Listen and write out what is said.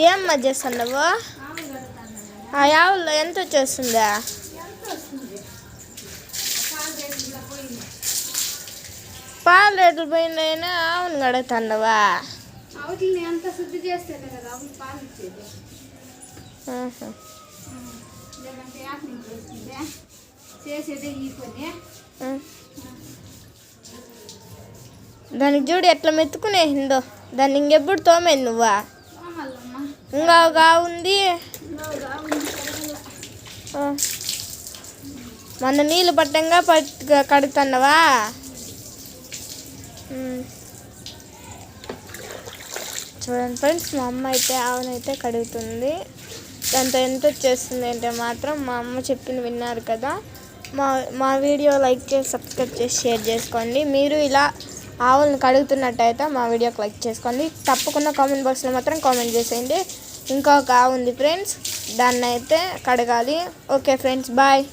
ఏమ్మా చేస్తున్నావు? ఆ ఆవుల్లో ఎంత వచ్చేస్తుందా? పాలు రేట్లు పోయినాయినా ఆవును కడుగుతున్నావా? ఎంత శుద్ధి చేస్తేనే కదా అవి పాలు ఇచ్చేది. లేదంటే యాప్ నుంచి వస్తుందే చేసేదే ఈ పని. దానికి చూడు ఎట్లా మెత్తుకునేసిందో. దాన్ని ఇంకెప్పుడు తోమేది నువ్వా? ఇంకా ఉంది. మొన్న నీళ్ళు పట్టంగా కడుగుతున్నావా? చూడండి ఫ్రెండ్స్, మా అమ్మ అయితే ఆవునైతే కడుగుతుంది. దాంతో ఎంత వచ్చేస్తుంది అంటే మాత్రం మా అమ్మ చెప్పింది విన్నారు కదా. మా వీడియో లైక్ చేసి సబ్స్క్రైబ్ చేసి షేర్ చేసుకోండి. మీరు ఇలా ఆవులను కడుగుతున్నట్టయితే మా వీడియోకి లైక్ చేసుకోండి. తప్పకుండా కామెంట్ బాక్స్లో మాత్రం కామెంట్ చేసేయండి. ఇంకొక ఆవు ఉంది ఫ్రెండ్స్, దాన్ని అయితే కడగాలి. Okay friends, bye.